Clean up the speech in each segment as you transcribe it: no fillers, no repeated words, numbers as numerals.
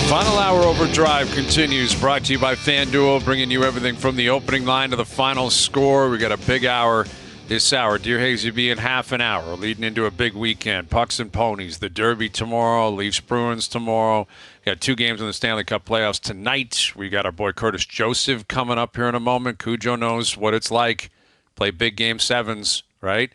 Final Hour Overdrive continues, brought to you by FanDuel, bringing you everything from the opening line to the final score. We got a big hour this hour. Dear Hayesy-B in half an hour, leading into a big weekend. Pucks and Ponies, the Derby tomorrow, Leafs-Bruins tomorrow. We got 2 games in the Stanley Cup playoffs tonight. We got our boy Curtis Joseph coming up here in a moment. Cujo knows what it's like. Play big game 7s, right?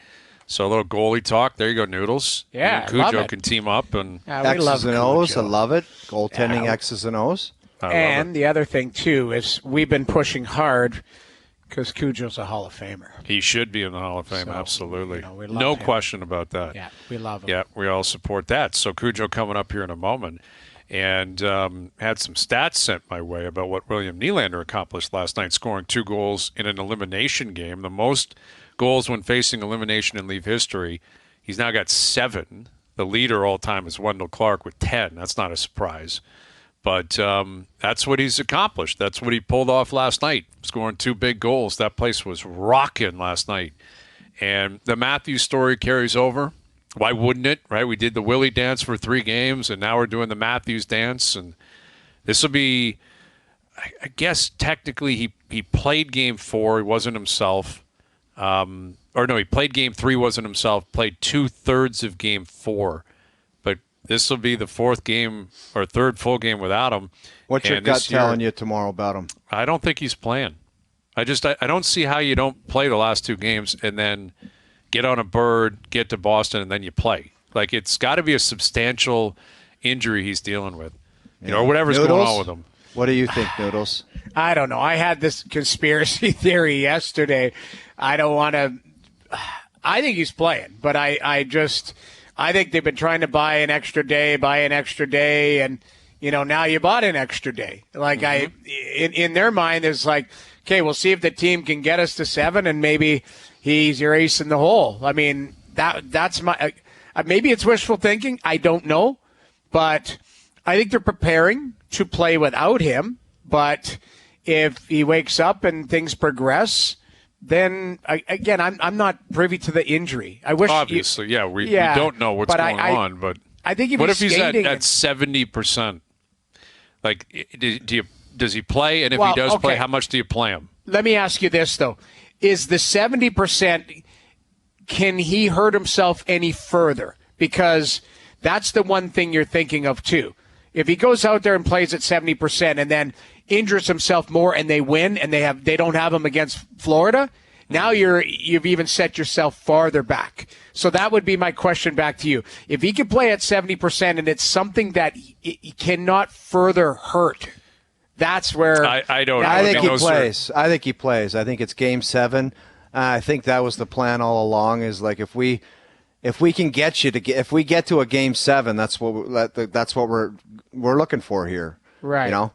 So a little goalie talk. There you go, Noodles. Yeah, and Cujo can team up. And X's and O's, I love it. Goaltending X's and O's. And the other thing, too, is we've been pushing hard because Cujo's a Hall of Famer. He should be in the Hall of Fame, absolutely. We love no him. question about that. Yeah, we love him. Yeah, we all support that. So Cujo coming up here in a moment. And had some stats sent my way about what William Nylander accomplished last night, scoring 2 goals in an elimination game, the most goals when facing elimination in Leaf history. He's now got 7. The leader all time is Wendell Clark with 10. That's not a surprise. But that's what he's accomplished. That's what he pulled off last night, scoring 2 big goals. That place was rocking last night. And the Matthews story carries over. Why wouldn't it, right? We did the Willie dance for 3 games, and now we're doing the Matthews dance. And this will be, I guess, technically he played Game 4. He wasn't himself. He played Game 3, wasn't himself, played 2/3 of Game 4. But this will be the 4th game or 3rd full game without him. What's your gut telling you tomorrow about him? I don't think he's playing. I don't see how you don't play the last 2 games and then get on a bird, get to Boston, and then you play. Like, it's got to be a substantial injury he's dealing with. You know, whatever's Noodles? going on with him. What do you think, Noodles? I don't know. I had this conspiracy theory yesterday. I don't want to – I think he's playing, but I think they've been trying to buy an extra day, and, you know, now you bought an extra day. Like, in their mind, it's like, okay, we'll see if the team can get us to 7, and maybe he's your ace in the hole. I mean, that's my maybe it's wishful thinking. I don't know, but I think they're preparing to play without him. But if he wakes up and things progress, then again, I'm not privy to the injury. I wish obviously, we don't know what's going on. But I think what if he's at 70%? Like, does he play? And if he does play, how much do you play him? Let me ask you this though: is the 70%? Can he hurt himself any further? Because that's the one thing you're thinking of too. If he goes out there and plays at 70% and then injures himself more and they win and they don't have him against Florida, now you've even set yourself farther back. So that would be my question back to you. If he can play at 70% and it's something that he cannot further hurt, that's where I don't know. I think he plays. I think he plays. I think it's Game 7. I think that was the plan all along. Is like if we can get you to if we get to a Game 7, that's what we're looking for here. Right. You know,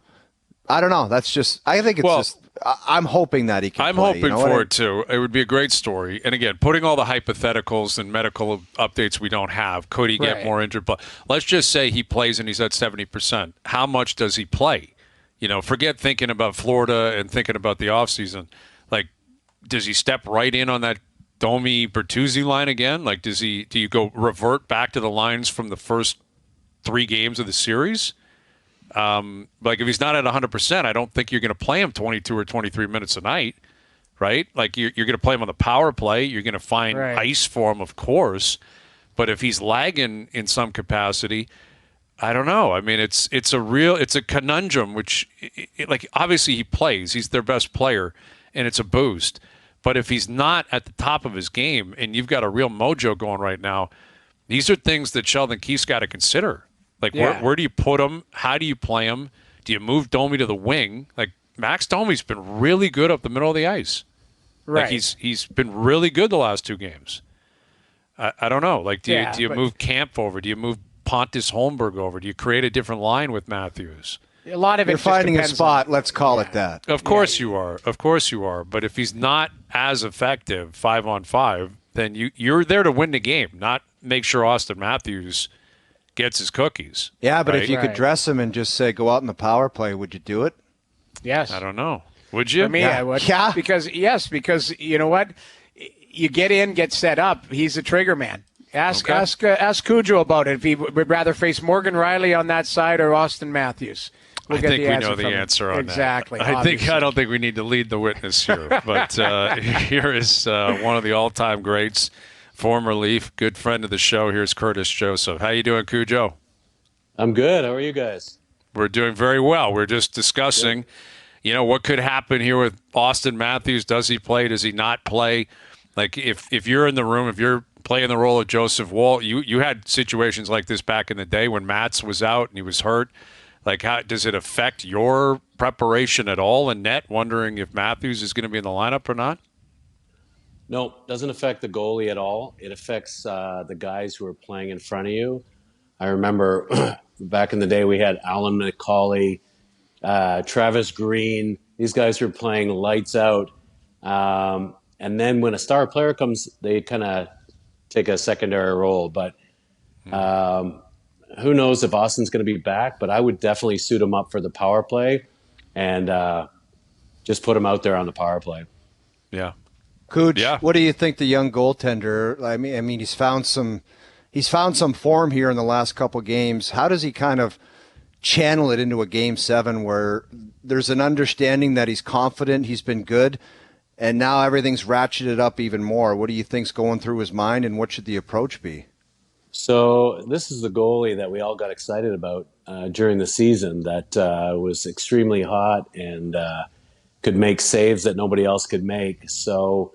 I don't know. That's just. I think it's just. I'm hoping that he can. I'm play, hoping for it too. It would be a great story. And again, putting all the hypotheticals and medical updates we don't have. Could he get more injured? But let's just say he plays and he's at 70%. How much does he play? You know, forget thinking about Florida and thinking about the offseason. Like, does he step right in on that Domi Bertuzzi line again? Like, do you go revert back to the lines from the first 3 games of the series? Like, if he's not at 100%, I don't think you're going to play him 22 or 23 minutes a night, right? Like, you're going to play him on the power play. You're going to find ice for him, of course. But if he's lagging in some capacity, I don't know. I mean, it's a conundrum, which, like, obviously he plays. He's their best player, and it's a boost. But if he's not at the top of his game and you've got a real mojo going right now, these are things that Sheldon Keefe's got to consider. Like, where do you put him? How do you play him? Do you move Domi to the wing? Like, Max Domi's been really good up the middle of the ice. Right. Like, he's been really good the last 2 games. I don't know. Like, do you move Camp over? Do you move Pontus Holmberg over? Do you create a different line with Matthews? A lot of it. You're finding a spot. Let's call it that. Of course you are. Of course you are. But if he's not as effective 5-on-5, then you're there to win the game, not make sure Auston Matthews gets his cookies. Yeah, but if you could dress him and just say, go out in the power play, would you do it? Yes. I don't know. Would you? For me, I would. Yeah. Because you know what? You get in, get set up. He's a trigger man. Ask Cujo about it. If he would rather face Morgan Riley on that side or Auston Matthews. I think we know the answer on exactly, that. I don't think we need to lead the witness here. But here is one of the all-time greats, former Leaf, good friend of the show. Here's Curtis Joseph. How you doing, Cujo? I'm good. How are you guys? We're doing very well. We're just discussing, what could happen here with Auston Matthews. Does he play? Does he not play? Like, if you're in the room, if you're playing the role of Joseph Woll, you had situations like this back in the day when Mats was out and he was hurt. Like, how does it affect your preparation at all in net, wondering if Matthews is going to be in the lineup or not? No, doesn't affect the goalie at all. It affects the guys who are playing in front of you. I remember back in the day we had Alan McCauley, Travis Green. These guys were playing lights out. And then when a star player comes, they kind of take a secondary role. But who knows if Austin's going to be back, but I would definitely suit him up for the power play and just put him out there on the power play. Yeah. Cooch, what do you think the young goaltender, I mean, he's found some form here in the last couple games. How does he kind of channel it into a Game 7 where there's an understanding that he's confident, he's been good, and now everything's ratcheted up even more? What do you think's going through his mind, and what should the approach be? So this is the goalie that we all got excited about during the season that was extremely hot and could make saves that nobody else could make. So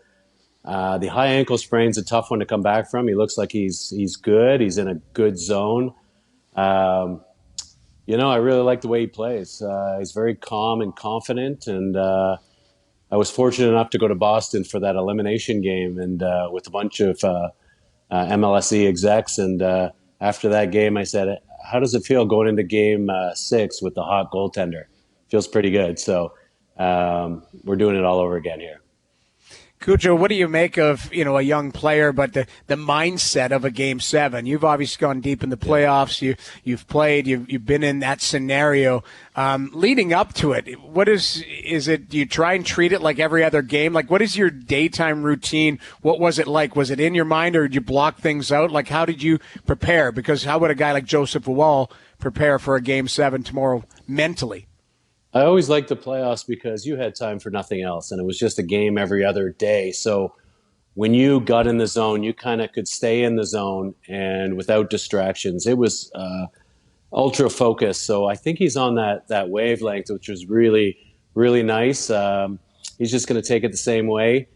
the high ankle sprain's a tough one to come back from. He looks like he's good. He's in a good zone. I really like the way he plays. He's very calm and confident. And I was fortunate enough to go to Boston for that elimination game and with a bunch of MLSE execs. And after that game, I said, how does it feel going into Game 6 with the hot goaltender? Feels pretty good. So we're doing it all over again here. Cujo, what do you make of, a young player, but the mindset of a Game 7? You've obviously gone deep in the playoffs. You've played. You've been in that scenario. Leading up to it, what is it? Do you try and treat it like every other game? Like, what is your daytime routine? What was it like? Was it in your mind, or did you block things out? Like, how did you prepare? Because how would a guy like Joseph Woll prepare for a Game 7 tomorrow mentally? I always liked the playoffs because you had time for nothing else, and it was just a game every other day. So when you got in the zone, you kind of could stay in the zone and without distractions. It was ultra focused. So I think he's on that wavelength, which was really, really nice. He's just going to take it the same way,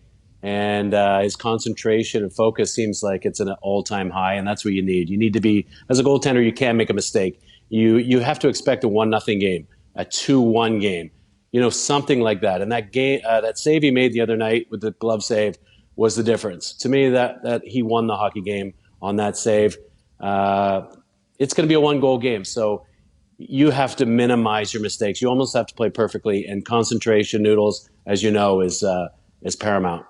and his concentration and focus seems like it's an all-time high, and that's what you need. You need to be, as a goaltender, you can't make a mistake. You have to expect a 1-0 game. A 2-1 game, something like that. And that game, that save he made the other night with the glove save was the difference. To me, that he won the hockey game on that save. It's going to be a 1-goal game, so you have to minimize your mistakes. You almost have to play perfectly, and concentration, Noodles, as you know, is paramount.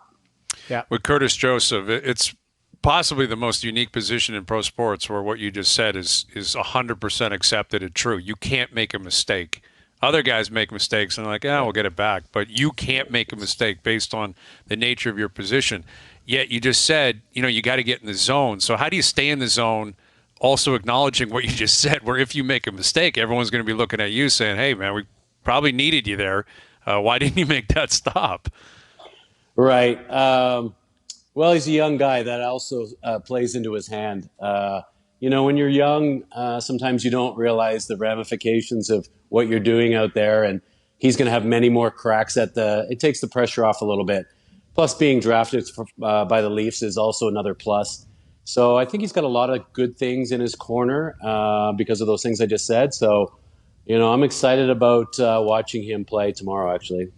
Yeah. With Curtis Joseph, it's possibly the most unique position in pro sports where what you just said is 100% accepted and true. You can't make a mistake. Other guys make mistakes and they're like, we'll get it back. But you can't make a mistake based on the nature of your position. Yet you just said, you got to get in the zone. So how do you stay in the zone, also acknowledging what you just said, where if you make a mistake, everyone's going to be looking at you saying, hey, man, we probably needed you there. Why didn't you make that stop? Right. Well, he's a young guy. That also plays into his hand. When you're young, sometimes you don't realize the ramifications of what you're doing out there, and he's going to have many more cracks it takes the pressure off a little bit. Plus, being drafted by the Leafs is also another plus. So I think he's got a lot of good things in his corner because of those things I just said. So, I'm excited about watching him play tomorrow, actually.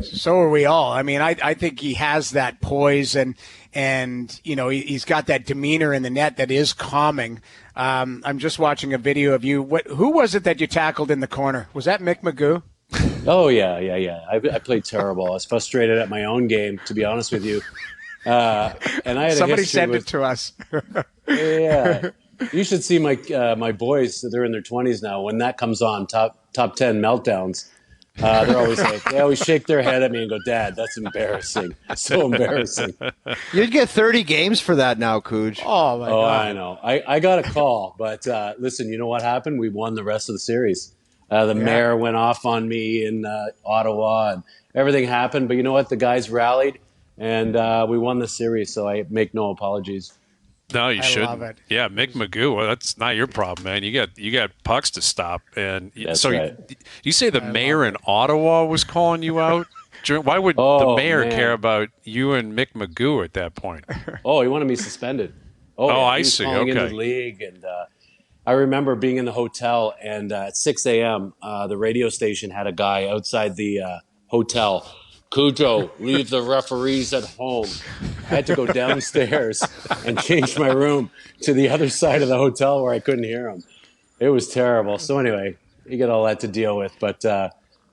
So are we all. I mean, I think he has that poise and he's got that demeanor in the net that is calming. I'm just watching a video of you. Who was it that you tackled in the corner? Was that Mick McGeough? Oh, yeah. I played terrible. I was frustrated at my own game, to be honest with you. And I had Somebody sent it to us. Yeah. You should see my boys. They're in their 20s now. When that comes on, top 10 meltdowns. They're always like, they always shake their head at me and go, "Dad, that's embarrassing. So embarrassing." You'd get 30 games for that now, Cooge. Oh, my God. I know. I got a call, but listen, you know what happened? We won the rest of the series. The mayor went off on me in Ottawa, and everything happened. But you know what? The guys rallied, and we won the series. So I make no apologies. No, you shouldn't. love it. Yeah, Mick McGeough. Well, that's not your problem, man. You got pucks to stop, and That's so right. you say the mayor in Ottawa was calling you out. Why would the mayor care about you and Mick McGeough at that point? Oh, he wanted me suspended. Oh, yeah. I He was see. calling into Okay. the league, and I remember being in the hotel, and at 6 a.m., the radio station had a guy outside the hotel. Cujo, leave the referees at home. I had to go downstairs and change my room to the other side of the hotel where I couldn't hear him. It was terrible. So anyway, you get all that to deal with. But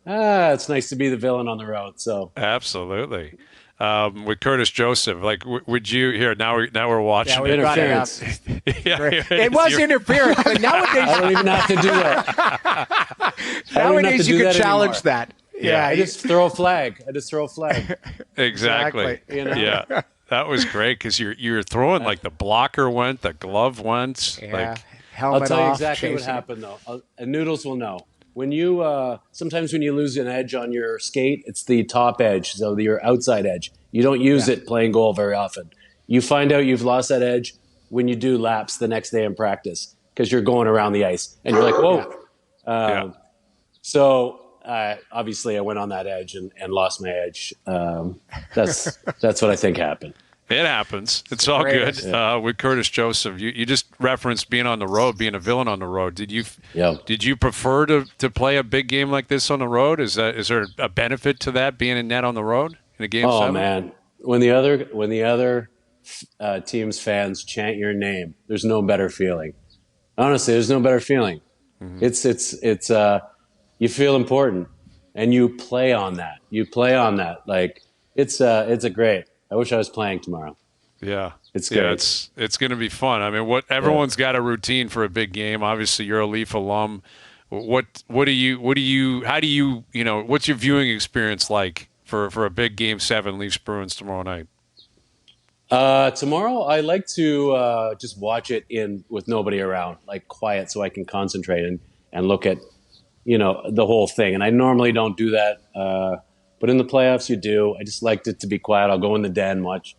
it's nice to be the villain on the road. So Absolutely. With Curtis Joseph, like, would you here now? We're watching. Yeah, we brought it up. interference. It was interference, but nowadays, I don't even have to do that. nowadays you do can that challenge anymore. that. Yeah, I just throw a flag. Exactly. You know? Yeah, that was great because you're throwing like the blocker went, the glove went. yeah. Like, Helmet I'll tell you off, exactly what chasing. happened, though. And Noodles will know. When you sometimes when you lose an edge on your skate, it's the top edge, so your outside edge. You don't use it playing goal very often. You find out you've lost that edge when you do laps the next day in practice because you're going around the ice and you're like, whoa. yeah. So obviously, I went on that edge and lost my edge. That's what I think happened. It happens. It's all good. Greatest. With Curtis Joseph, you just referenced being on the road, being a villain on the road. Did you prefer to play a big game like this on the road? Is there a benefit to that being in net on the road in a game? Oh 7? man, when the other team's fans chant your name, there's no better feeling. Honestly, there's no better feeling. Mm-hmm. It's you feel important, and you play on that. Like it's a great. I wish I was playing tomorrow. Yeah, It's great. Yeah, it's going to be fun. I mean, everyone's got a routine for a big game. Obviously, you're a Leaf alum. What's your viewing experience like for a big game 7 Leafs-Bruins tomorrow night? Tomorrow, I like to just watch it with nobody around, like quiet, so I can concentrate and look at the whole thing. And I normally don't do that. But in the playoffs, you do. I just liked it to be quiet. I'll go in the den, watch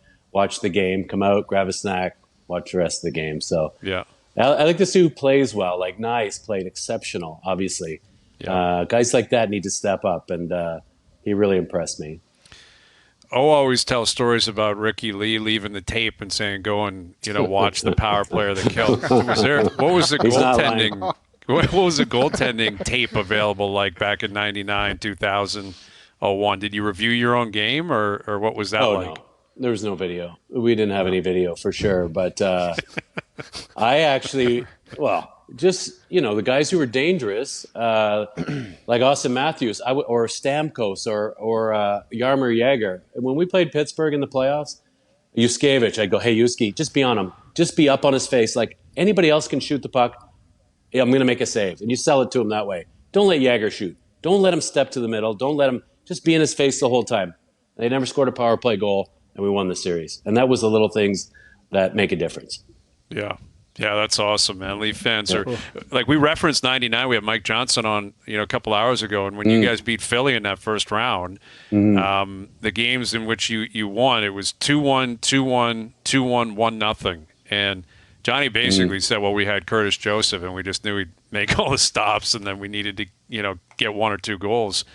the game, come out, grab a snack, watch the rest of the game. So Yeah. I like to see who plays well. Like Nice played exceptional, obviously. Yeah. Guys like that need to step up, and he really impressed me. Always tell stories about Ricky Lee leaving the tape and saying, "Go and watch the power player that killed." What was the He's not goaltending? What was the goaltending tape available like back in '99, 2001? Did you review your own game, or what was that like? No, there was no video. We didn't have any video for sure. But I actually, just the guys who were dangerous, like Auston Matthews, or Stamkos, or Jaromir Jagr. When we played Pittsburgh in the playoffs, Yuskevich, I'd go, "Hey, Yuski, just be on him. Just be up on his face. Like anybody else can shoot the puck. Yeah, I'm going to make a save." And you sell it to him that way. Don't let Jagr shoot. Don't let him step to the middle. Don't let him just be in his face the whole time. They never scored a power play goal, and we won the series. And that was the little things that make a difference. Yeah. Yeah, that's awesome, man. Leaf fans are like, we referenced '99. We had Mike Johnson on, a couple hours ago, and when you guys beat Philly in that first round, the games in which you won, it was 2-1, 2-1, 2-1, 1-0, and Johnny basically said, "Well, we had Curtis Joseph, and we just knew he'd make all the stops, and then we needed to, get 1 or 2 goals."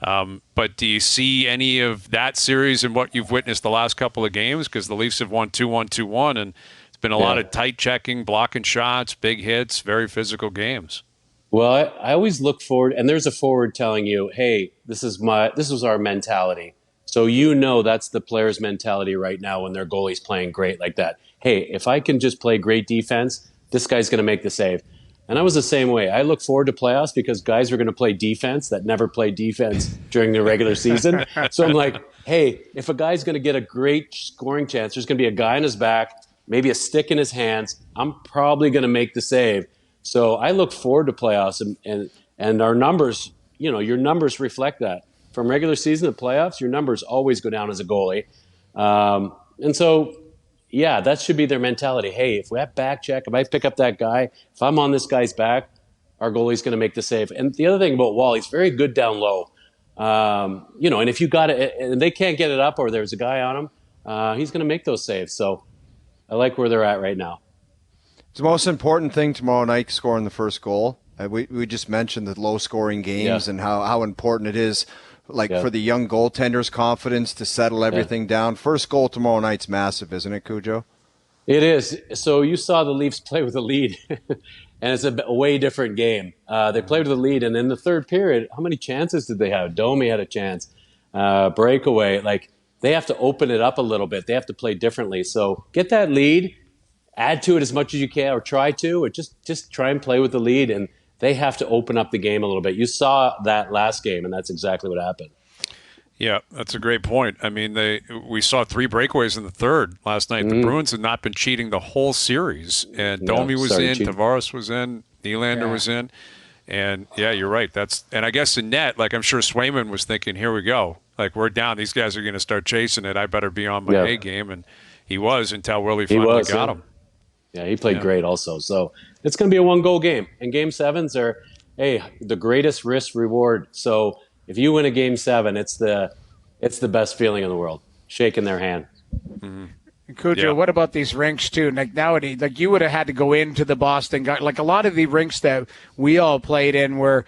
But do you see any of that series in what you've witnessed the last couple of games? Because the Leafs have won 2-1, 2-1, and been a lot of tight checking, blocking shots, big hits, very physical games. Well, I always look forward, and there's a forward telling you, "Hey, this was our mentality." So that's the player's mentality right now when their goalie's playing great like that. Hey, if I can just play great defense, this guy's going to make the save. And I was the same way. I look forward to playoffs because guys are going to play defense that never played defense during the regular season. So I'm like, hey, if a guy's going to get a great scoring chance, there's going to be a guy on his back, maybe a stick in his hands. I'm probably going to make the save. So I look forward to playoffs, and our numbers your numbers reflect that. From regular season to playoffs, your numbers always go down as a goalie. And so, yeah, that should be their mentality. Hey, if we have back check, if I pick up that guy, if I'm on this guy's back, our goalie's going to make the save. And the other thing about Woll, he's very good down low. And if you got it and they can't get it up or there's a guy on him, he's going to make those saves. So I like where they're at right now. It's the most important thing tomorrow night, scoring the first goal. We just mentioned the low-scoring games and how important it is, for the young goaltender's confidence to settle everything down. First goal tomorrow night's massive, isn't it, Cujo? It is. So you saw the Leafs play with a lead, and it's a way different game. They played with a lead, and in the third period, how many chances did they have? Domi had a chance. Breakaway. They have to open it up a little bit. They have to play differently. So get that lead, add to it as much as you can, or try to, or just try and play with the lead, and they have to open up the game a little bit. You saw that last game, and that's exactly what happened. Yeah, that's a great point. I mean, we saw 3 breakaways in the third last night. The Bruins had not been cheating the whole series, and Domi was in, Tavares was in, Nylander was in, and you're right. And I guess in net, I'm sure Swayman was thinking, here we go. We're down. These guys are going to start chasing it. I better be on my A game, and he was until Willie finally got him. Yeah, he played great also. So it's going to be a 1-goal game. And Game 7s are, the greatest risk-reward. So if you win a Game 7, it's the best feeling in the world, shaking their hand. Mm-hmm. Cujo, what about these rinks, too? Nowadays, you would have had to go into the Boston guy. A lot of the rinks that we all played in were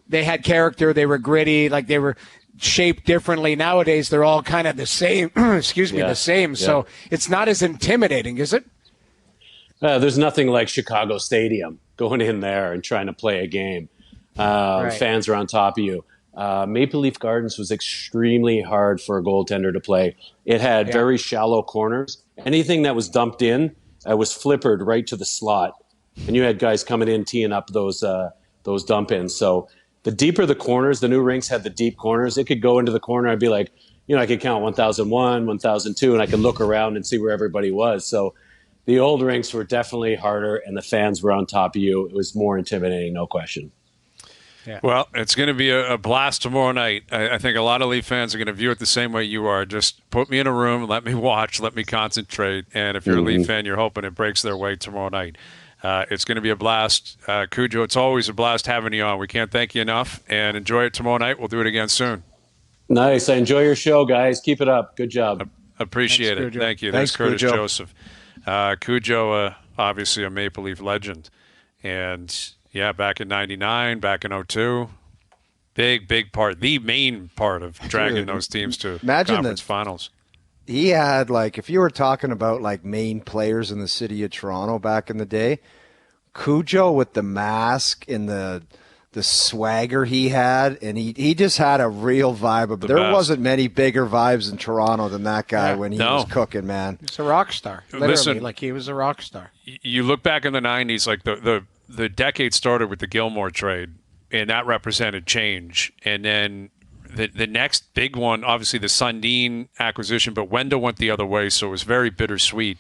they had character, they were gritty, they were shaped differently. Nowadays, they're all kind of the same. The same. So it's not as intimidating, is it? There's nothing like Chicago Stadium, going in there and trying to play a game. Fans are on top of you. Maple Leaf Gardens was extremely hard for a goaltender to play. It had very shallow corners. Anything that was dumped in was flippered right to the slot. And you had guys coming in, teeing up those dump-ins. So the deeper the corners, the new rinks had the deep corners. It could go into the corner. I'd be like, I could count 1001, 1002, and I could look around and see where everybody was. So the old rinks were definitely harder, and the fans were on top of you. It was more intimidating, no question. Yeah. Well, it's going to be a blast tomorrow night. I think a lot of Leaf fans are going to view it the same way you are. Just put me in a room, let me watch, let me concentrate. And if you're a Leaf fan, you're hoping it breaks their way tomorrow night. It's going to be a blast. Cujo, it's always a blast having you on. We can't thank you enough. And enjoy it tomorrow night. We'll do it again soon. Nice. I enjoy your show, guys. Keep it up. Good job. Appreciate it. Cujo. Thank you. Thanks, Curtis Cujo. Joseph. Cujo, obviously a Maple Leaf legend. And, back in 99, back in 02. Big part, the main part of dragging those teams to conference finals. He had, if you were talking about, main players in the city of Toronto back in the day, Cujo with the mask and the swagger he had, and he just had a real vibe. There wasn't many bigger vibes in Toronto than that guy when he was cooking, man. He's a rock star. Literally, he was a rock star. You look back in the 90s, the decade started with the Gilmore trade, and that represented change. And then the next big one, obviously the Sundin acquisition, but Wendell went the other way, so it was very bittersweet.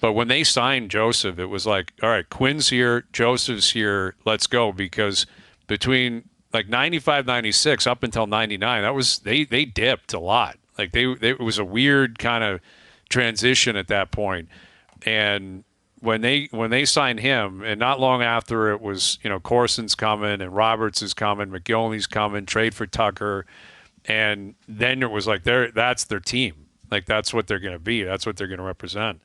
But when they signed Joseph, it was all right, Quinn's here, Joseph's here, let's go. Because between 95, 96 up until 99, that was they dipped a lot. It was a weird kind of transition at that point. And when they signed him, and not long after it was, Corson's coming and Roberts is coming, McGillney's coming, trade for Tucker, and then it was that's their team. That's what they're going to be. That's what they're going to represent.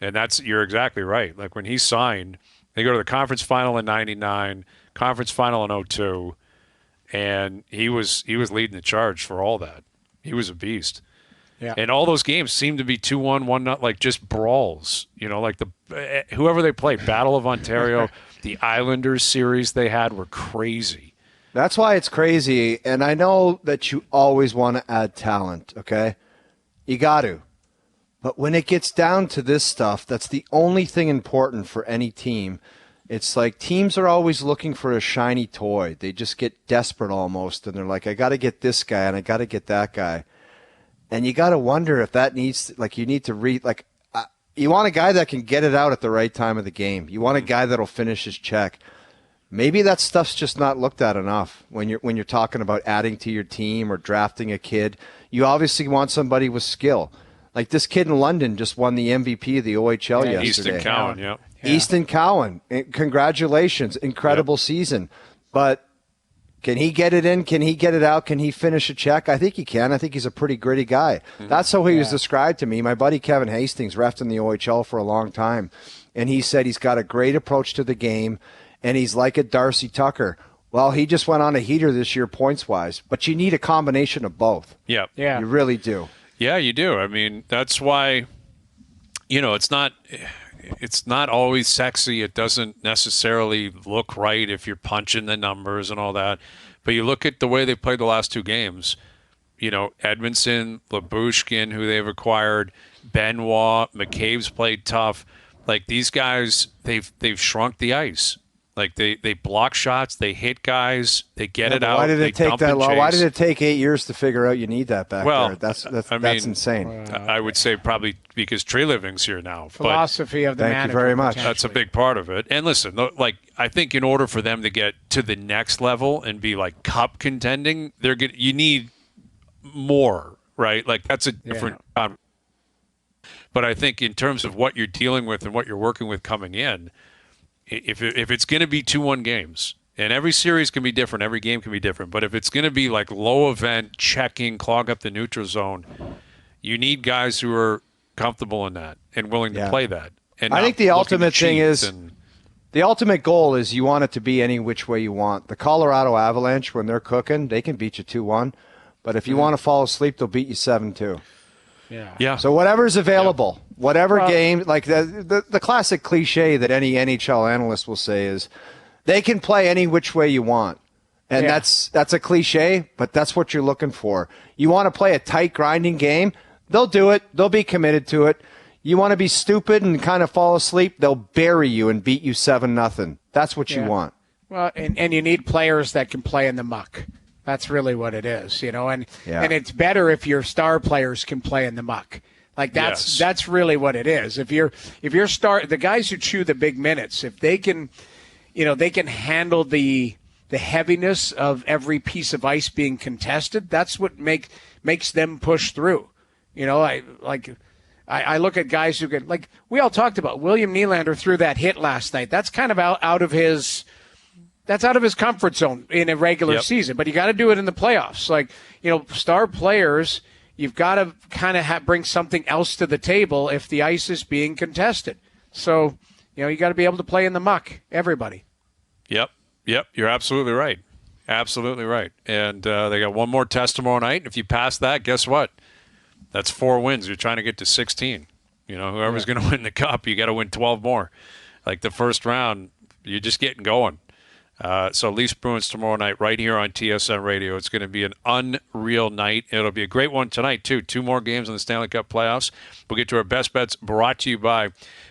And you're exactly right. When he signed, they go to the conference final in 99, conference final in 02, and he was leading the charge for all that. He was a beast. Yeah. And all those games seemed to be 2-1, 1-0, just brawls. Whoever they played, Battle of Ontario, the Islanders series they had were crazy. That's why it's crazy. And I know that you always want to add talent, okay? You got to. But when it gets down to this stuff, that's the only thing important for any team. It's teams are always looking for a shiny toy. They just get desperate almost, and they're like, I got to get this guy and I got to get that guy. And you got to wonder if that needs, you need to read, you want a guy that can get it out at the right time of the game. You want a guy that'll finish his check. maybe that stuff's just not looked at enough when you're talking about adding to your team or drafting a kid. You obviously want somebody with skill. Like this kid in London just won the MVP of the OHL yesterday. Easton Cowan, yeah. Easton Cowan, congratulations, incredible season. But can he get it in? Can he get it out? Can he finish a check? I think he can. I think he's a pretty gritty guy. That's how he was described to me. My buddy Kevin Hastings refed in the OHL for a long time, and he said he's got a great approach to the game, and he's like a Darcy Tucker. Well, he just went on a heater this year points-wise, but you need a combination of both. Yeah. You really do. Yeah, you do. I mean, that's why, it's not always sexy. It doesn't necessarily look right if you're punching the numbers and all that. But you look at the way they played the last two games, Edmondson, Labushkin, who they've acquired, Benoit, McCabe's played tough. Like these guys, they've shrunk the ice. Like they block shots, they hit guys, they get it out. Why did it take that long? Why did it take 8 years to figure out you need that back there? That's insane. I would say probably because Tree Living's here now. Philosophy of the manager. Thank you very much. That's a big part of it. And listen, I think in order for them to get to the next level and be like cup contending, you need more, right? Like that's a different. But I think in terms of what you're dealing with and what you're working with coming in. If it's going to be 2-1 games, and every series can be different, every game can be different, but if it's going to be like low event, checking, clog up the neutral zone, you need guys who are comfortable in that and willing to play that. And I think the ultimate thing is the ultimate goal is you want it to be any which way you want. The Colorado Avalanche, when they're cooking, they can beat you 2-1, but if you want to fall asleep, they'll beat you 7-2. Yeah. So whatever's available, whatever game, like the classic cliche that any NHL analyst will say is they can play any which way you want. And that's a cliche, but that's what you're looking for. You want to play a tight, grinding game, they'll do it. They'll be committed to it. You want to be stupid and kind of fall asleep, they'll bury you and beat you 7-0. That's what you want. Well, and you need players that can play in the muck. That's really what it is, and it's better if your star players can play in the muck. Like that's really what it is. If you're the guys who chew the big minutes, if they can, they can handle the heaviness of every piece of ice being contested. That's what makes them push through. I look at guys who can, like we all talked about. William Nylander threw that hit last night. That's kind of out of his. That's out of his comfort zone in a regular season, but you got to do it in the playoffs. Like, star players, you've got to kind of bring something else to the table if the ice is being contested. So, you got to be able to play in the muck, everybody. Yep. You're absolutely right. Absolutely right. And they got one more test tomorrow night. If you pass that, guess what? That's 4 wins. You're trying to get to 16. Whoever's going to win the cup, you got to win 12 more. Like the first round, you're just getting going. So Leafs-Bruins tomorrow night right here on TSN Radio. It's going to be an unreal night. It'll be a great one tonight, too. 2 more games in the Stanley Cup playoffs. We'll get to our best bets brought to you by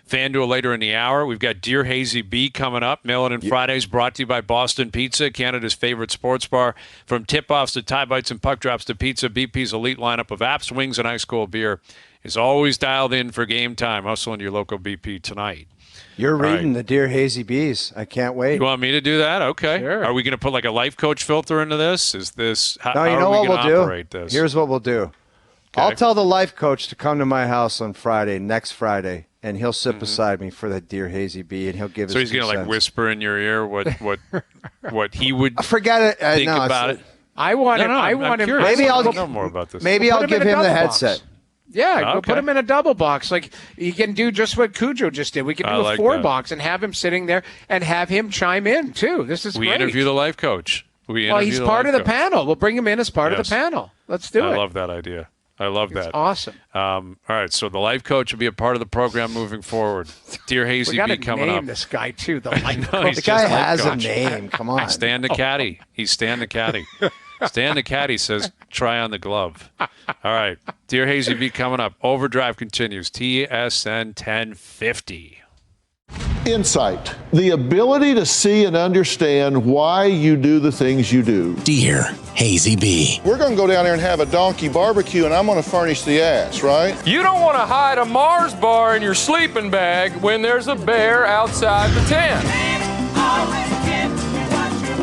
FanDuel later in the hour. We've got Dear Hayesy-B coming up. Mail-in and Fridays brought to you by Boston Pizza, Canada's favorite sports bar. From tip-offs to tie bites and puck drops to pizza, BP's elite lineup of apps, wings, and ice-cold beer is always dialed in for game time. Hustle into your local BP tonight. You're reading the Dear Hayesy-B's. I can't wait. You want me to do that? Okay. Sure. Are we going to put like a life coach filter into this? Is this how No, you know are we what going to we'll operate do? this? Here's what we'll do. Okay. I'll tell the life coach to come to my house on next Friday, and he'll sit beside me for the Dear Hayesy-B, and he'll give us. So he's going to like whisper in your ear what he would forget it. think about it. I want him. Maybe I'll know more about this. Maybe I'll give him the headset. Yeah, go put him in a double box. Like you can do just what Cujo just did. We can do a 4-box and have him sitting there and have him chime in too. This is great. We interview the life coach. He's part of the panel. We'll bring him in as part of the panel. Let's do it. I love that idea. I love that. It's awesome. All right, so the life coach will be a part of the program moving forward. Dear Hayesy-B coming up. We got to name this guy too. The life coach. The guy has a name. Come on. Stan the caddy. He's Stan the caddy. Stan the caddy says, try on the glove. All right. Dear Hayesy-B coming up. Overdrive continues. TSN 1050. Insight, the ability to see and understand why you do the things you do. Dear Hayesy-B. We're going to go down there and have a donkey barbecue, and I'm going to furnish the ass, right? You don't want to hide a Mars bar in your sleeping bag when there's a bear outside the tent.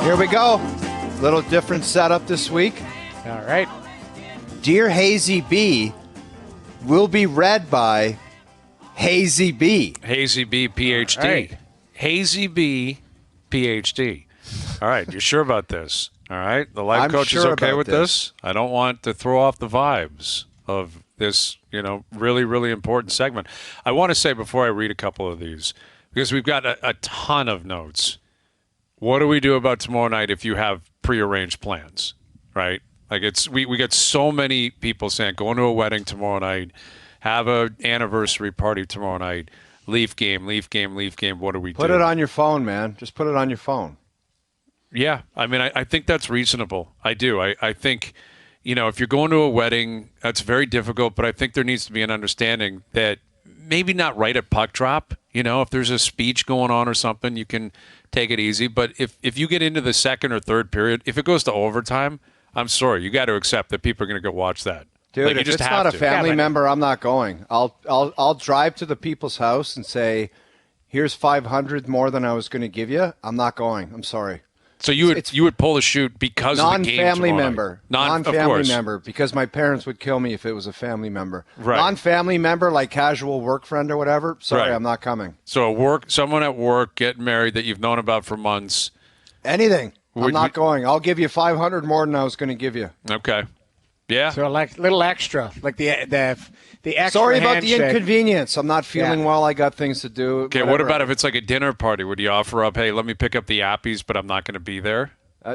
Here we go. Little different setup this week. All right. Dear Hayesy-B will be read by Hayesy-B. Hayesy-B, PhD. Right. Hayesy-B, PhD. All right, you sure about this? All right, the life I'm coach sure is okay about with this. I don't want to throw off the vibes of this, really, really important segment. I want to say before I read a couple of these, because we've got a ton of notes. What do we do about tomorrow night if you have prearranged plans, right? Like we get so many people saying, going to a wedding tomorrow night, have an anniversary party tomorrow night, Leaf game. What do we do? Put it on your phone, man. Just put it on your phone. Yeah, I mean, I think that's reasonable. I do. I think, if you're going to a wedding, that's very difficult, but I think there needs to be an understanding that maybe not right at puck drop. If there's a speech going on or something, you can take it easy. But if you get into the second or third period, if it goes to overtime, I'm sorry, you got to accept that people are going to go watch that. Dude, like, if it's not a family member, I'm not going. I'll drive to the people's house and say, here's 500 more than I was going to give you. I'm not going. I'm sorry. So you would pull a shoot because of the game non-family tomorrow member, night. non-family member, because my parents would kill me if it was a family member. Right. Non-family member, like casual work friend or whatever. Sorry, Right. I'm not coming. So someone at work getting married that you've known about for months. Anything. I'm not going. I'll give you 500 more than I was going to give you. Okay. Yeah. So like little extra, like the extra. Sorry about handshake. the inconvenience. I'm not feeling well. I got things to do. Okay. What about if it's like a dinner party? Would you offer up, hey, let me pick up the appies, but I'm not going to be there?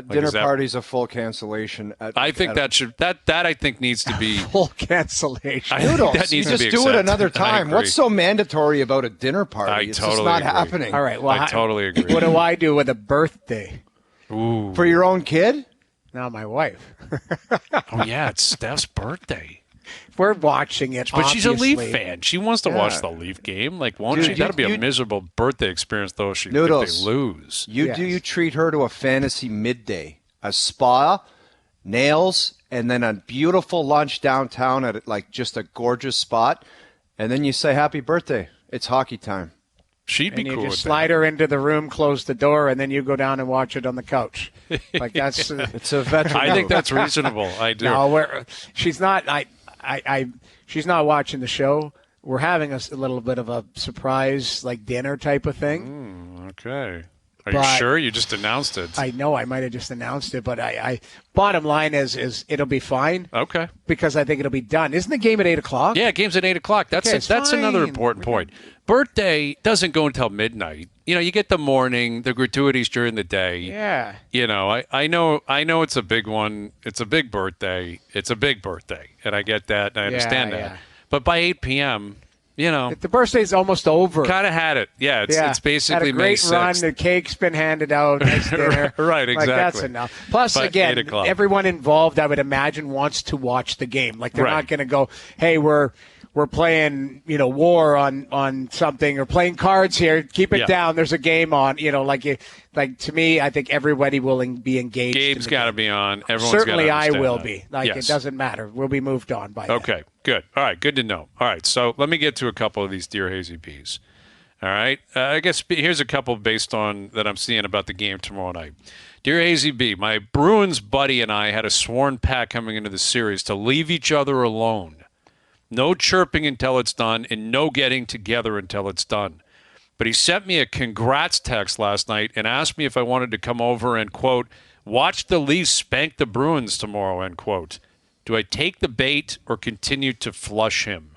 Dinner party's a full cancellation. I think that I think needs to be full cancellation. Noodles. That needs you to just be do it accepted. another time. What's so mandatory about a dinner party? It's totally just not agree. happening. All right. Well, I totally agree. What do I do with a birthday? Ooh. For your own kid? Now my wife. Oh yeah, it's Steph's birthday. We're watching it, But she's a Leaf obviously. fan. She wants to watch the Leaf game. Like, won't she? That'd be a miserable birthday experience, though, if they lose. You treat her to a fantasy midday, a spa, nails, and then a beautiful lunch downtown at like just a gorgeous spot, and then you say happy birthday. It's hockey time. She'd be and you cool just with slide her into the room, close the door, and then you go down and watch it on the couch. Like that's it's a veteran. I think that's reasonable. I do. No, she's not. She's not watching the show. We're having a little bit of a surprise, like dinner type of thing. Okay. Are you sure? You just announced it. I know I might have just announced it, but I bottom line is it'll be fine. Okay. Because I think it'll be done. Isn't the game at 8:00? Yeah, game's at 8:00. That's another important point. Birthday doesn't go until midnight. You get the morning, the gratuities during the day. Yeah. I know it's a big one. It's a big birthday. It's a big birthday, and I get that. And I understand that. Yeah. But by 8 p.m., the birthday's almost over. Kind of had it. Yeah, it's basically had a great May 6th. run. The cake's been handed out. Nice dinner. Right, exactly. Like, that's enough. Plus, But again, 8:00. everyone involved, I would imagine, wants to watch the game. Like, they're not going to go, hey, we're playing, war on something or playing cards here. Keep it down. There's a game on. Like to me, I think everybody will be engaged. Gabe's got to be on. Everyone's Certainly, gotta I understand will that. be. Like, Yes. it doesn't matter. We'll be moved on by then. Okay, good. All right, good to know. All right, so let me get to a couple of these Dear Hayesy-Bs. All right, I guess here's a couple based on that I'm seeing about the game tomorrow night. Dear Hayesy-B, my Bruins buddy and I had a sworn pact coming into the series to leave each other alone. No chirping until it's done, and no getting together until it's done. But he sent me a congrats text last night and asked me if I wanted to come over and, quote, watch the Leafs spank the Bruins tomorrow, end quote. Do I take the bait or continue to flush him?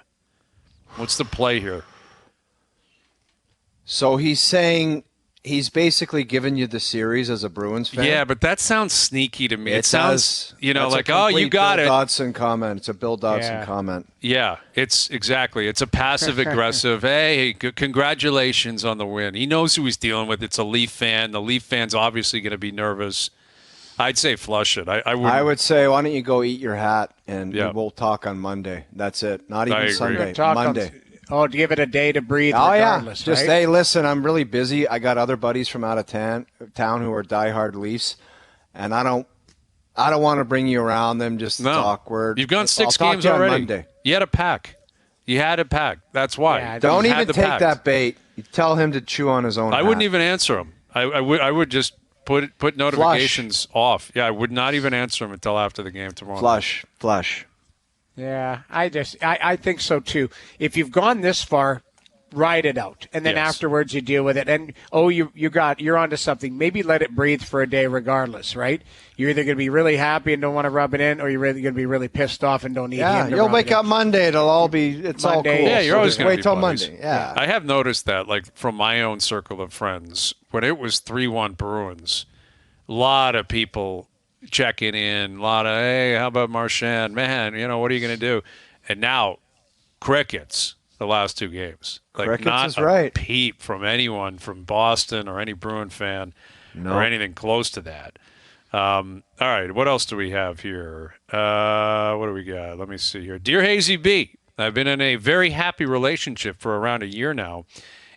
What's the play here? So he's saying he's basically given you the series as a Bruins fan. Yeah, but that sounds sneaky to me. It sounds, that's like, a oh, you complete got Bill it. Dodson comment. It's a Bill Dodson comment. Yeah, it's exactly. It's a passive-aggressive, hey, congratulations on the win. He knows who he's dealing with. It's a Leaf fan. The Leaf fan's obviously going to be nervous. I'd say flush it. I would say, why don't you go eat your hat, and Yeah. we'll talk on Monday. That's it. Not I even agree. Sunday. Talk Monday. to give it a day to breathe. Oh, yeah. regardless, Just, right? hey, listen, I'm really busy. I got other buddies from out of town who are diehard Leafs, and I don't want to bring you around them just to talk word. You've gone 6 I'll talk games to you on already. Monday. You had a pack. You had a pack. That's why. Yeah, Don't You had even the take pack. that bait. You tell him to chew on his own I hat. wouldn't even answer him. I would just put notifications off. Yeah, I would not even answer them until after the game tomorrow. Flush. Yeah, I think so too. If you've gone this far, ride it out, and then afterwards you deal with it. And you're onto something. Maybe let it breathe for a day, regardless. Right? You're either going to be really happy and don't want to rub it in, or you're really going to be really pissed off and don't need him to you'll rub wake it up in. Monday. It's all cool. Yeah, you're always going to wait till Monday. Yeah, I have noticed that, like from my own circle of friends, when it was 3-1 Bruins, a lot of people checking in, a lot of, hey, how about Marchand? Man, what are you going to do? And now, crickets the last 2 games. Like, crickets not is a right. peep from anyone from Boston or any Bruin fan or anything close to that. All right, what else do we have here? What do we got? Let me see here. Dear Hayesy-B, I've been in a very happy relationship for around a year now,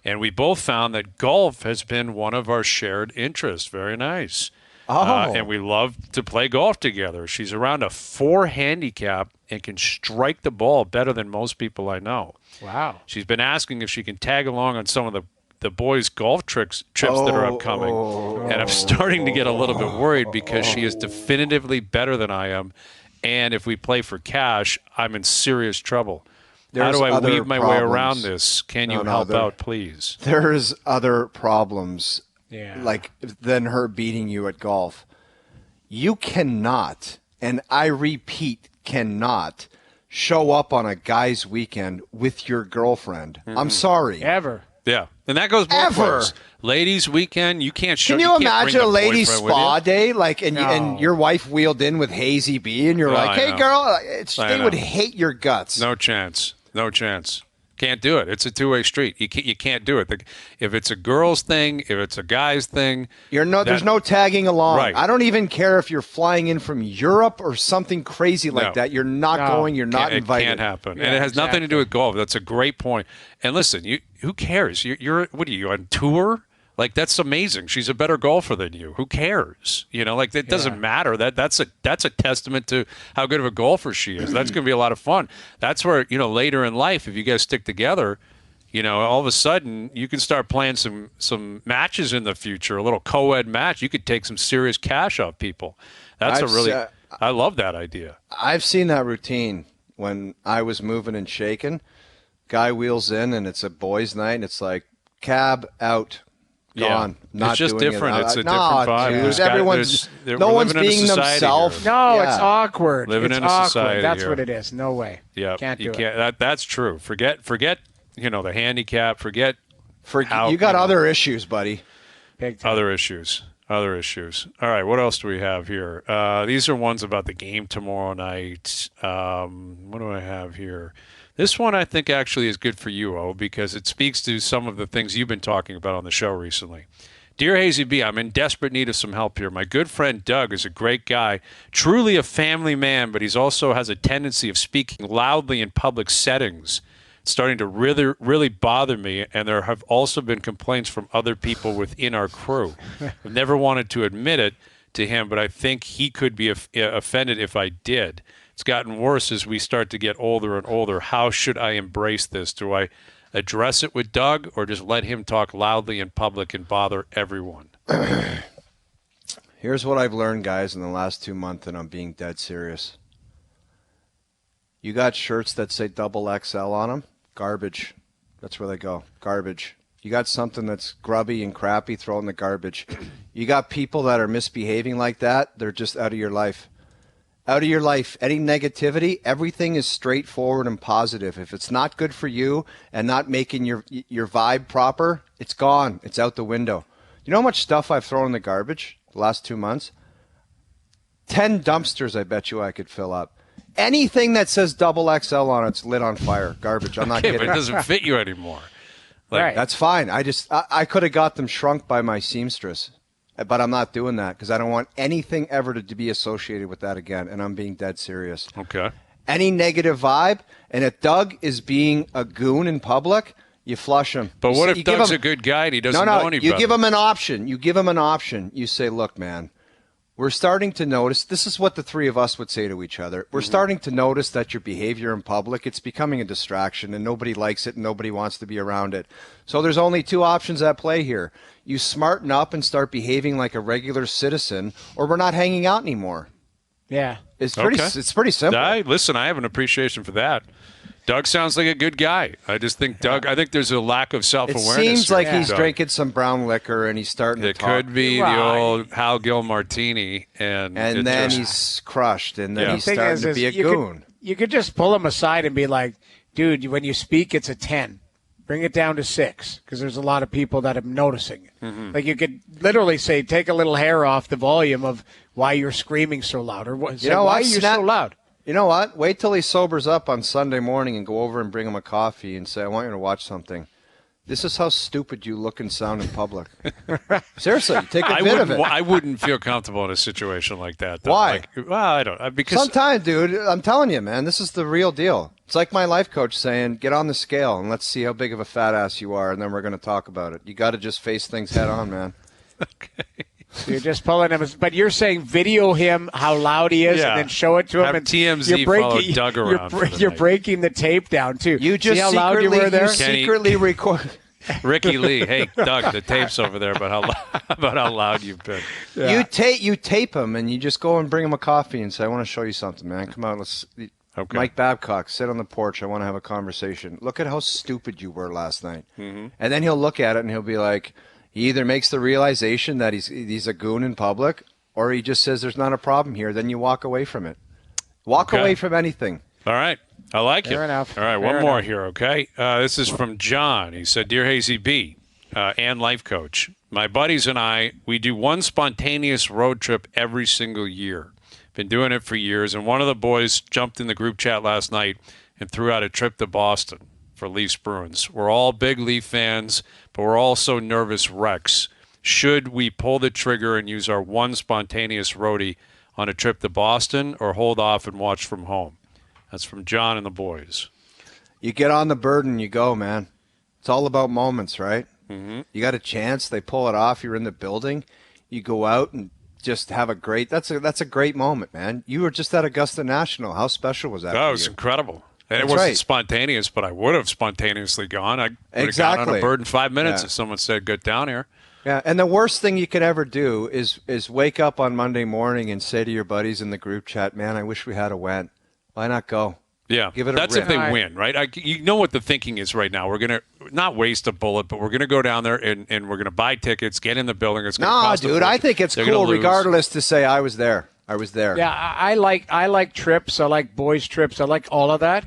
and we both found that golf has been one of our shared interests. Very nice. And we love to play golf together. She's around a 4 handicap and can strike the ball better than most people I know. Wow. She's been asking if she can tag along on some of the boys' golf trips that are upcoming. And I'm starting to get a little bit worried because she is definitively better than I am. And if we play for cash, I'm in serious trouble. How do I weave my way around this? Can you help out, please? There's other problems. Like than her beating you at golf. You cannot, and I repeat, cannot show up on a guy's weekend with your girlfriend. I'm sorry. Ever. Yeah. And that goes both ways. Ladies' weekend, you can't show. Can you imagine a ladies' spa day, and your wife wheeled in with Hayesy-B, and you're like, "Hey, girl," they would hate your guts. No chance. Can't do it. It's a two-way street. You can't do it. If it's a girl's thing, if it's a guy's thing, there's no tagging along. Right. I don't even care if you're flying in from Europe or something crazy like that. You're not going. You're not invited. It can't happen, and it has nothing to do with golf. That's a great point. And listen, who cares? You're what are you on tour? Like, that's amazing. She's a better golfer than you. Who cares? That doesn't matter. That's a testament to how good of a golfer she is. That's going to be a lot of fun. That's where, later in life, if you guys stick together, all of a sudden you can start playing some matches in the future, a little co-ed match. You could take some serious cash off people. I love that idea. I've seen that routine when I was moving and shaking. Guy wheels in and it's a boys' night and it's like, cab out. Gone. Not it's just doing different. It's a different vibe. Dude, no one's being themselves. No, it's awkward. Living it's in a awkward. society. That's here. what it is. No way. Yeah, can't do it. That's true. Forget. The handicap. Forget. You got other issues, buddy. Big time. Other issues. All right. What else do we have here? These are ones about the game tomorrow night. What do I have here? This one I think actually is good for you, O, because it speaks to some of the things you've been talking about on the show recently. Dear Hayesy-B, I'm in desperate need of some help here. My good friend Doug is a great guy, truly a family man, but he also has a tendency of speaking loudly in public settings. It's starting to really bother me, and there have also been complaints from other people within our crew. I've never wanted to admit it to him, but I think he could be offended if I did. It's gotten worse as we start to get older and older. How should I embrace this? Do I address it with Doug or just let him talk loudly in public and bother everyone? Here's what I've learned, guys, in the last 2 months, and I'm being dead serious. You got shirts that say XXL on them? Garbage. That's where they go. Garbage. You got something that's grubby and crappy, throw it in the garbage. You got people that are misbehaving like that, they're just out of your life. Out of your life. Any negativity, everything is straightforward and positive. If it's not good for you and not making your vibe proper, it's gone. It's out the window. You know how much stuff I've thrown in the garbage the last 2 months? 10 dumpsters I bet you I could fill up. Anything that says XXL on it's lit on fire. Garbage. I'm not kidding. But it doesn't fit you anymore. Right. That's fine. I could have got them shrunk by my seamstress. But I'm not doing that because I don't want anything ever to be associated with that again, and I'm being dead serious. Okay. Any negative vibe, and if Doug is being a goon in public, you flush him. But what if Doug's a good guy and he doesn't know any better? You give him an option. You say, look, man, we're starting to notice, this is what the three of us would say to each other. We're starting to notice that your behavior in public, it's becoming a distraction and nobody likes it and nobody wants to be around it. So there's only two options at play here. You smarten up and start behaving like a regular citizen, or we're not hanging out anymore. Yeah. It's pretty simple. Listen, I have an appreciation for that. Doug sounds like a good guy. I just think I think there's a lack of self-awareness. It seems like here, he's Doug. drinking some brown liquor and he's starting to talk. It could be the old Hal Gill martini. And then he's crushed, and then he's starting to be a goon. You could just pull him aside and be like, dude, when you speak, it's a 10. Bring it down to 6, because there's a lot of people that are noticing it. Mm-hmm. Like you could literally say, take a little hair off the volume of why you're screaming so loud, or why are you so loud? You know what? Wait till he sobers up on Sunday morning and go over and bring him a coffee and say, I want you to watch something. This is how stupid you look and sound in public. Seriously, take a bit of it. I wouldn't feel comfortable in a situation like that. Though. Why? I don't. Because sometimes, dude, I'm telling you, man, this is the real deal. It's like my life coach saying, get on the scale and let's see how big of a fat ass you are, and then we're going to talk about it. You got to just face things head on, man. Okay. You're just pulling him, but you're saying video him how loud he is, and then show it to him. Have and TMZ follow Doug around. You're breaking the tape down too. You just see how loud you were there. Secretly record. Ricky Lee, hey Doug, the tape's over there about how loud you've been. Yeah. You tape him, and you just go and bring him a coffee and say, I want to show you something, man. Come on, let's. Okay. Mike Babcock, sit on the porch. I want to have a conversation. Look at how stupid you were last night. Mm-hmm. And then he'll look at it and he'll be like, he either makes the realization that he's a goon in public, or he just says there's not a problem here. Then you walk away from it. Walk away from anything. All right. I like it. Fair enough. All right, one more here, okay? This is from John. He said, Dear Hayesy-B and life coach, my buddies and I, we do one spontaneous road trip every single year. Been doing it for years, and one of the boys jumped in the group chat last night and threw out a trip to Boston for Leafs-Bruins. We're all big Leaf fans, but we're also nervous wrecks. Should we pull the trigger and use our one spontaneous roadie on a trip to Boston, or hold off and watch from home? That's from John and the boys. You get on the bird and you go, man. It's all about moments, right? Mm-hmm. You got a chance. They pull it off. You're in the building. You go out and just have a great. That's a great moment, man. You were just at Augusta National. How special was that? Oh, it was incredible. And That's it wasn't right. spontaneous, but I would have spontaneously gone. I would have gone on a bird in 5 minutes if someone said, "Get down here." Yeah, and the worst thing you could ever do is wake up on Monday morning and say to your buddies in the group chat, "Man, I wish we had a win. Why not go?" Yeah, give it that's a if they win, right? You know what the thinking is right now. We're going to not waste a bullet, but we're going to go down there and we're going to buy tickets, get in the building. It's going to cost dude, I think it's cool regardless to say I was there. I was there. Yeah, I like trips. I like boys' trips. I like all of that.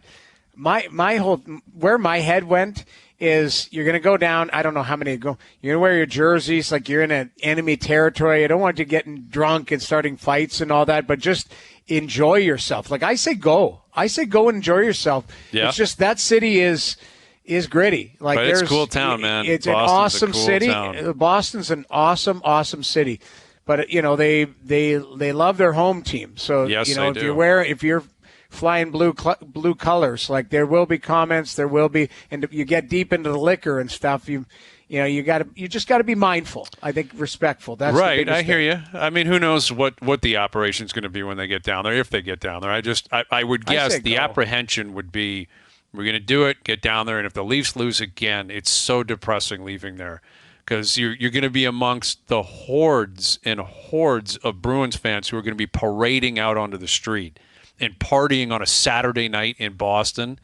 My whole where my head went is you're going to go down. I don't know how many go. You're going to wear your jerseys like you're in an enemy territory. I don't want you getting drunk and starting fights and all that, but just enjoy yourself. Like I say, go and enjoy yourself. Yeah. It's just that city is gritty. Like but it's a cool town, man. It's Boston's an awesome a cool city. Town. Boston's an awesome city. But they love their home team. So yes, if you're flying blue colors, like there will be comments, and you get deep into the liquor and stuff. You just got to be mindful. I think respectful. That's right. The I hear you. I mean, who knows what the operation's going to be when they get down there, if they get down there. I would guess the apprehension would be, we're going to do it, get down there, and if the Leafs lose again, it's so depressing leaving there, because you're going to be amongst the hordes and hordes of Bruins fans who are going to be parading out onto the street and partying on a Saturday night in Boston.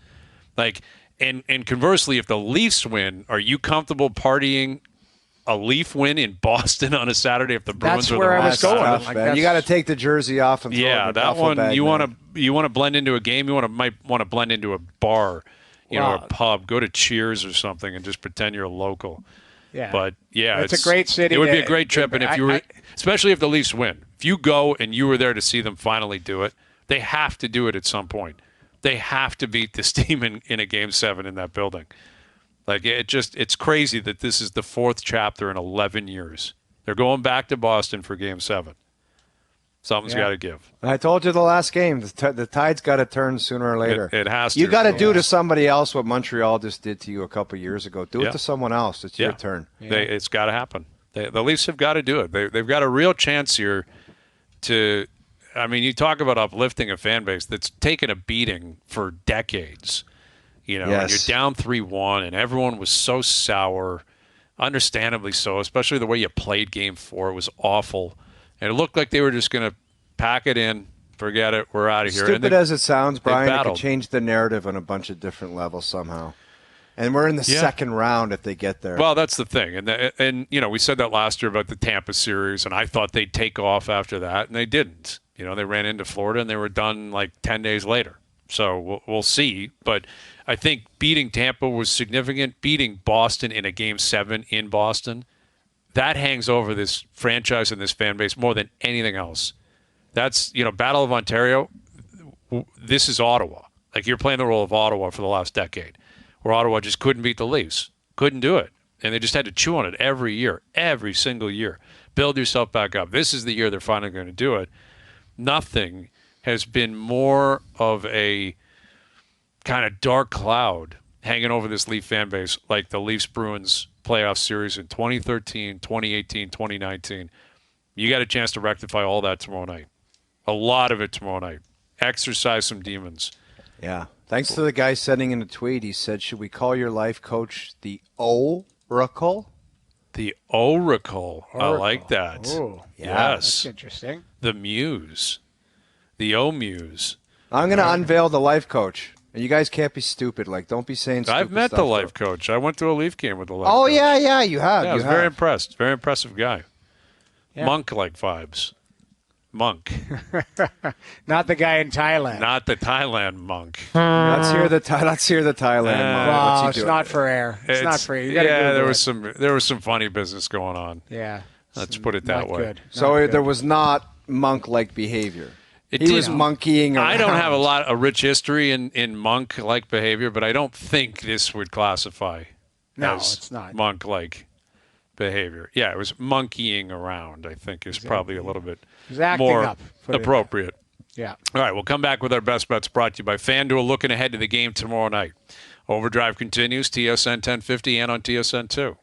Like, and conversely, if the Leafs win, are you comfortable partying a Leaf win in Boston on a Saturday if the Bruins are where I was going? You got to take the jersey off and throw it in the that one bag, you want to blend into a game. Might want to blend into a bar, a pub. Go to Cheers or something and just pretend you're a local. Yeah, but it's a great city. It would be a great trip, and if you were, especially if the Leafs win, if you go and you were there to see them finally do it. They have to do it at some point. They have to beat this team in a Game 7 in that building. Like, it's crazy that this is the fourth chapter in 11 years. They're going back to Boston for Game 7. Something's got to give. I told you the last game, the tide's got to turn sooner or later. It has to. You got to do to somebody else what Montreal just did to you a couple years ago. Do it to someone else. It's your turn. It's got to happen. The Leafs have got to do it. They've got a real chance here you talk about uplifting a fan base that's taken a beating for decades. You know, and you're down 3-1, and everyone was so sour, understandably so, especially the way you played Game 4. It was awful. And it looked like they were just going to pack it in, forget it, we're out of here. Stupid as it sounds, Brian, it could change the narrative on a bunch of different levels somehow. And we're in the second round if they get there. Well, that's the thing. And you know, we said that last year about the Tampa series, and I thought they'd take off after that, and they didn't. You know, they ran into Florida, and they were done like 10 days later. So we'll see. But I think beating Tampa was significant. Beating Boston in a Game 7 in Boston, that hangs over this franchise and this fan base more than anything else. That's, you know, Battle of Ontario, this is Ottawa. Like, you're playing the role of Ottawa for the last decade, where Ottawa just couldn't beat the Leafs. Couldn't do it. And they just had to chew on it every year, every single year. Build yourself back up. This is the year they're finally going to do it. Nothing has been more of a kind of dark cloud hanging over this Leaf fan base like the Leafs-Bruins playoff series in 2013, 2018, 2019. You got a chance to rectify all that tomorrow night. A lot of it tomorrow night. Exercise some demons. Yeah. Thanks to the guy sending in a tweet. He said, should we call your life coach the Oracle? The Oracle. I like that. Ooh, yeah, yes. That's interesting. The Muse. The O-Muse. I'm going to unveil the life coach. And you guys can't be stupid. Like, don't be saying stupid I've met stuff, the life coach. I went to a Leaf game with the life coach. Oh, yeah, you have. Yeah, I was very impressed. Very impressive guy. Yeah. Monk-like vibes. Monk. Not the guy in Thailand. Not the Thailand monk. Let's hear the Thailand monk. Well, it's not for air. It's not for air. You gotta there was some funny business going on. Yeah. Let's put it that way. Good. So there was not monk-like behavior. He was monkeying around. I don't have a rich history in monk-like behavior, but I don't think this would classify as it's not. monk-like behavior. Yeah, it was monkeying around, I think, is probably a little bit acting more up, appropriate. Yeah. All right, we'll come back with our best bets brought to you by FanDuel, looking ahead to the game tomorrow night. Overdrive continues, TSN 1050 and on TSN 2.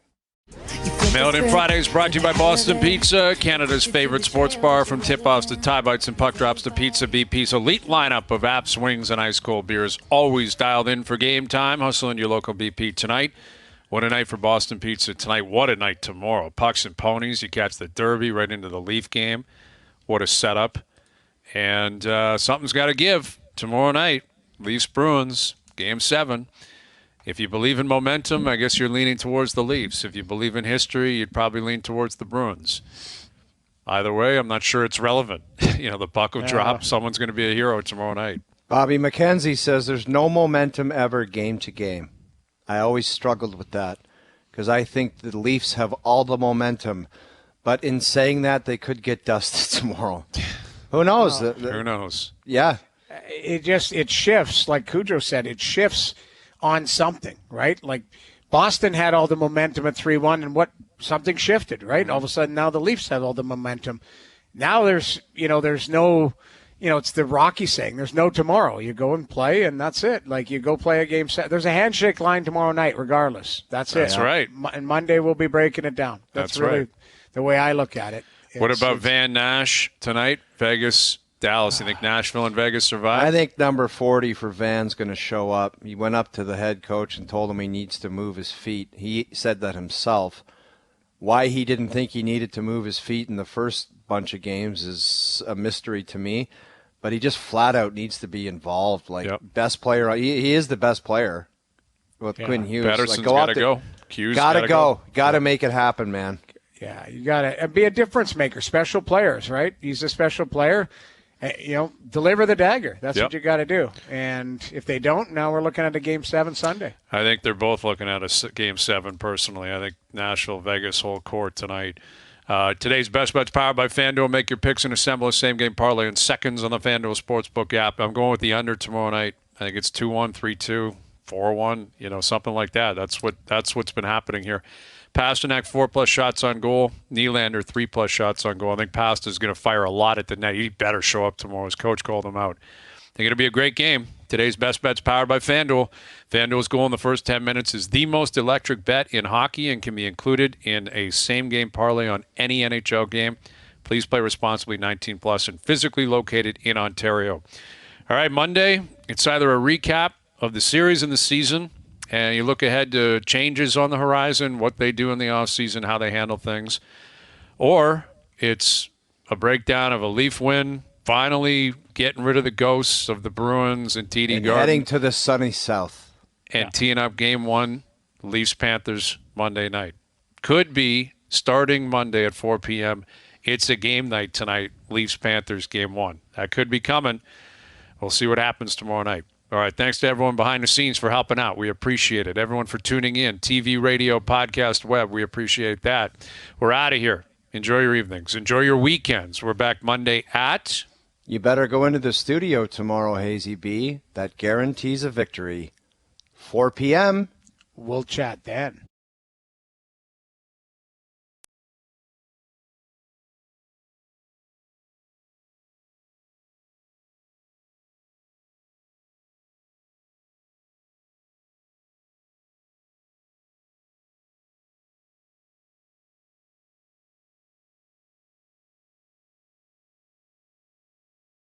Mail-in in Fridays brought to you by Boston Pizza, Canada's favorite sports bar. From tip-offs to tie bites and puck drops to Pizza BP's elite lineup of apps, wings, and ice-cold beers. Always dialed in for game time. Hustle in your local BP tonight. What a night for Boston Pizza tonight. What a night tomorrow. Pucks and ponies. You catch the Derby right into the Leaf game. What a setup. And something's got to give tomorrow night. Leafs-Bruins, Game 7. If you believe in momentum, I guess you're leaning towards the Leafs. If you believe in history, you'd probably lean towards the Bruins. Either way, I'm not sure it's relevant. The puck will drop. Someone's going to be a hero tomorrow night. Bobby McKenzie says there's no momentum ever game to game. I always struggled with that because I think the Leafs have all the momentum. But in saying that, they could get dusted tomorrow. Who knows? Who knows? Yeah. It shifts. Like Cujo said, it shifts on something, right? Like Boston had all the momentum at 3-1 and something shifted, right? All of a sudden now the Leafs have all the momentum. Now there's no, it's the Rocky saying, there's no tomorrow. You go and play and that's it. Like you go play a game set. There's a handshake line tomorrow night regardless. That's it. That's right. And Monday we'll be breaking it down. That's really right. The way I look at it. What about Van Nash tonight? Vegas, Dallas. You think Nashville and Vegas survive? I think number 40 for Van's going to show up. He went up to the head coach and told him he needs to move his feet. He said that himself. Why he didn't think he needed to move his feet in the first bunch of games is a mystery to me. But he just flat out needs to be involved. Best player. He is the best player with Quinn Hughes. Patterson's got to go. Hughes got to go. Got to make it happen, man. Yeah, you got to be a difference maker. Special players, right? He's a special player. Deliver the dagger. That's what you got to do. And if they don't, now we're looking at a Game 7 Sunday. I think they're both looking at a Game 7 personally. I think Nashville, Vegas, whole court tonight. Today's Best Bets powered by FanDuel. Make your picks and assemble a same-game parlay in seconds on the FanDuel Sportsbook app. I'm going with the under tomorrow night. I think it's 2-1, 3-2, 4-1, something like that. That's what's been happening here. Pasternak, 4+ shots on goal. Nylander, 3+ shots on goal. I think Paster's going to fire a lot at the net. He better show up tomorrow. His coach called him out. I think it'll be a great game. Today's Best Bets powered by FanDuel. FanDuel's goal in the first 10 minutes is the most electric bet in hockey and can be included in a same-game parlay on any NHL game. Please play responsibly, 19 plus, and physically located in Ontario. All right, Monday, it's either a recap of the series and the season, and you look ahead to changes on the horizon, what they do in the offseason, how they handle things, or it's a breakdown of a Leaf win, finally getting rid of the ghosts of the Bruins and TD Garden. Heading to the sunny south. And teeing up Game 1, Leafs-Panthers Monday night. Could be starting Monday at 4 p.m. It's a game night tonight, Leafs-Panthers Game 1. That could be coming. We'll see what happens tomorrow night. All right, thanks to everyone behind the scenes for helping out. We appreciate it. Everyone for tuning in. TV, radio, podcast, web, we appreciate that. We're out of here. Enjoy your evenings. Enjoy your weekends. We're back Monday at... You better go into the studio tomorrow, Hayesy-B. That guarantees a victory. 4 p.m. We'll chat then.